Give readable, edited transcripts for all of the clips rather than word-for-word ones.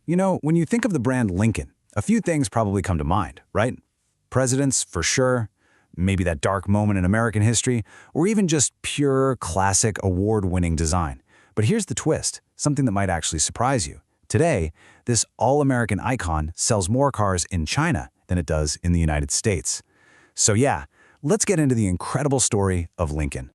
You know, when you think of the brand Lincoln, a few things probably come to mind, right? Presidents, for sure, maybe that dark moment in American history, or even just pure, classic, award-winning design. But here's the twist, something that might actually surprise you. Today, this all-American icon sells more cars in China than it does in the United States. So yeah, let's get into the incredible story of Lincoln.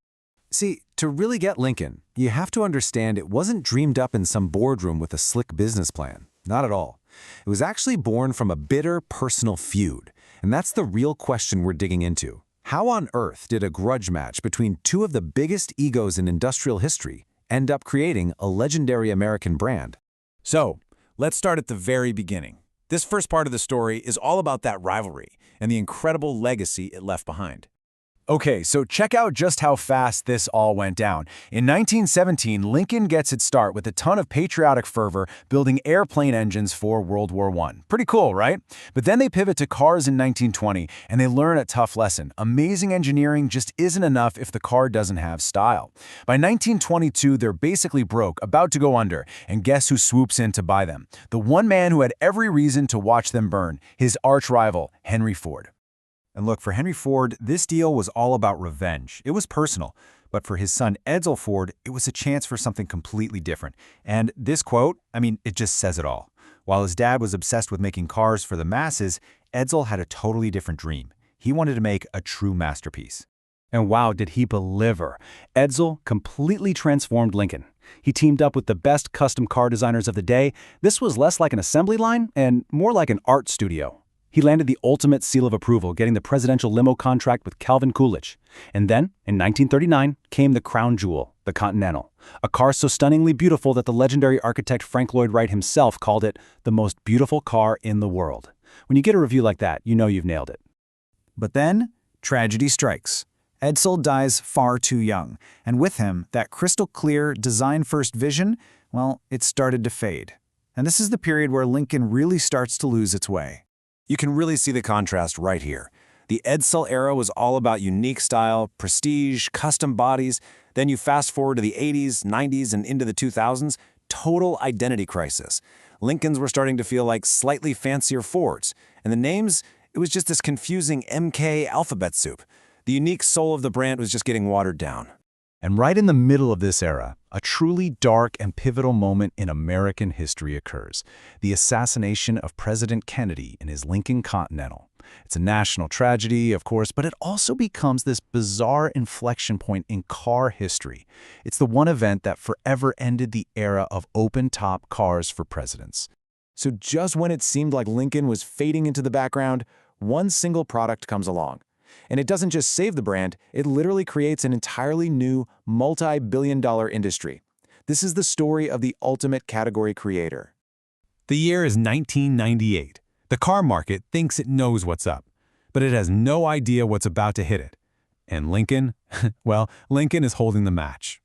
See, to really get Lincoln, you have to understand it wasn't dreamed up in some boardroom with a slick business plan. Not at all. It was actually born from a bitter personal feud. And that's the real question we're digging into. How on earth did a grudge match between two of the biggest egos in industrial history end up creating a legendary American brand? So, let's start at the very beginning. This first part of the story is all about that rivalry and the incredible legacy it left behind. Okay, so check out just how fast this all went down. In 1917, Lincoln gets its start with a ton of patriotic fervor building airplane engines for World War I. Pretty cool, right? But then they pivot to cars in 1920, and they learn a tough lesson. Amazing engineering just isn't enough if the car doesn't have style. By 1922, they're basically broke, about to go under, and guess who swoops in to buy them? The one man who had every reason to watch them burn, his arch-rival, Henry Ford. And look, for Henry Ford, this deal was all about revenge. It was personal. But for his son Edsel Ford, it was a chance for something completely different. And this quote, it just says it all. While his dad was obsessed with making cars for the masses, Edsel had a totally different dream. He wanted to make a true masterpiece. And wow, did he deliver. Edsel completely transformed Lincoln. He teamed up with the best custom car designers of the day. This was less like an assembly line and more like an art studio. He landed the ultimate seal of approval, getting the presidential limo contract with Calvin Coolidge. And then, in 1939, came the crown jewel, the Continental, a car so stunningly beautiful that the legendary architect Frank Lloyd Wright himself called it the most beautiful car in the world. When you get a review like that, you know you've nailed it. But then, tragedy strikes. Edsel dies far too young, and with him, that crystal-clear, design-first vision, well, it started to fade. And this is the period where Lincoln really starts to lose its way. You can really see the contrast right here. The Edsel era was all about unique style, prestige, custom bodies. Then you fast forward to the 80s, 90s, and into the 2000s, total identity crisis. Lincolns were starting to feel like slightly fancier Fords. And the names, it was just this confusing MK alphabet soup. The unique soul of the brand was just getting watered down. And right in the middle of this era, a truly dark and pivotal moment in American history occurs: the assassination of President Kennedy in his Lincoln Continental. It's a national tragedy, of course, but it also becomes this bizarre inflection point in car history. It's the one event that forever ended the era of open-top cars for presidents. So just when it seemed like Lincoln was fading into the background, one single product comes along. And it doesn't just save the brand, it literally creates an entirely new, multi-billion-dollar industry. This is the story of the ultimate category creator. The year is 1998. The car market thinks it knows what's up, but it has no idea what's about to hit it. And Lincoln? Well, Lincoln is holding the match.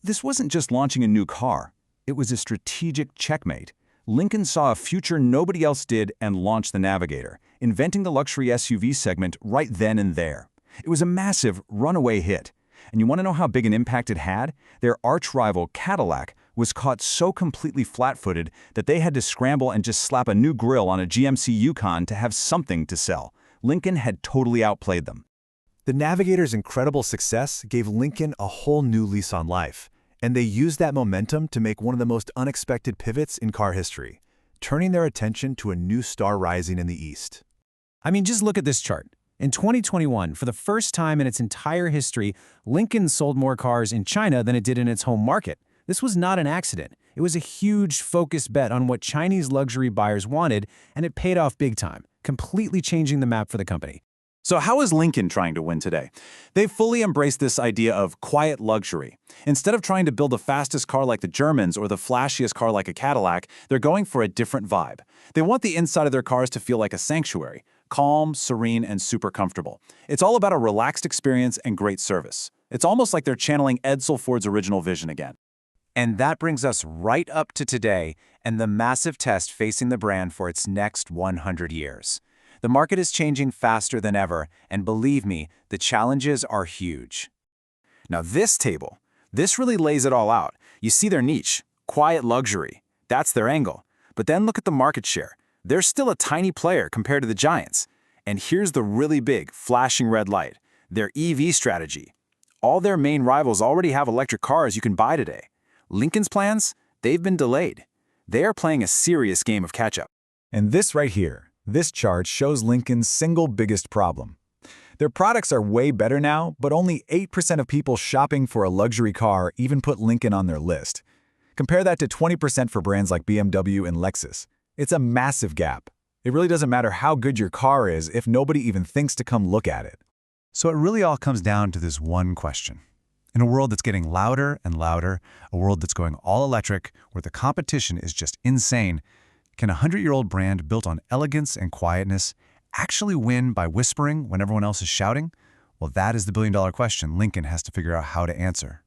This wasn't just launching a new car. It was a strategic checkmate. Lincoln saw a future nobody else did and launched the Navigator, inventing the luxury SUV segment right then and there. It was a massive, runaway hit. And you want to know how big an impact it had? Their arch-rival, Cadillac, was caught so completely flat-footed that they had to scramble and just slap a new grille on a GMC Yukon to have something to sell. Lincoln had totally outplayed them. The Navigator's incredible success gave Lincoln a whole new lease on life. And they used that momentum to make one of the most unexpected pivots in car history, turning their attention to a new star rising in the East. Just look at this chart. In 2021, for the first time in its entire history, Lincoln sold more cars in China than it did in its home market. This was not an accident. It was a huge, focused bet on what Chinese luxury buyers wanted, and it paid off big time, completely changing the map for the company. So how is Lincoln trying to win today? They've fully embraced this idea of quiet luxury. Instead of trying to build the fastest car like the Germans or the flashiest car like a Cadillac, they're going for a different vibe. They want the inside of their cars to feel like a sanctuary, calm, serene, and super comfortable. It's all about a relaxed experience and great service. It's almost like they're channeling Edsel Ford's original vision again. And that brings us right up to today and the massive test facing the brand for its next 100 years. The market is changing faster than ever, and believe me, the challenges are huge. Now this table, this really lays it all out. You see their niche, quiet luxury. That's their angle. But then look at the market share. They're still a tiny player compared to the giants. And here's the really big, flashing red light, their EV strategy. All their main rivals already have electric cars you can buy today. Lincoln's plans? They've been delayed. They are playing a serious game of catch-up. And this right here, this chart shows Lincoln's single biggest problem. Their products are way better now, but only 8% of people shopping for a luxury car even put Lincoln on their list. Compare that to 20% for brands like BMW and Lexus. It's a massive gap. It really doesn't matter how good your car is if nobody even thinks to come look at it. So it really all comes down to this one question. In a world that's getting louder and louder, a world that's going all electric, where the competition is just insane, can a 100-year-old brand built on elegance and quietness actually win by whispering when everyone else is shouting? Well, that is the billion-dollar question Lincoln has to figure out how to answer.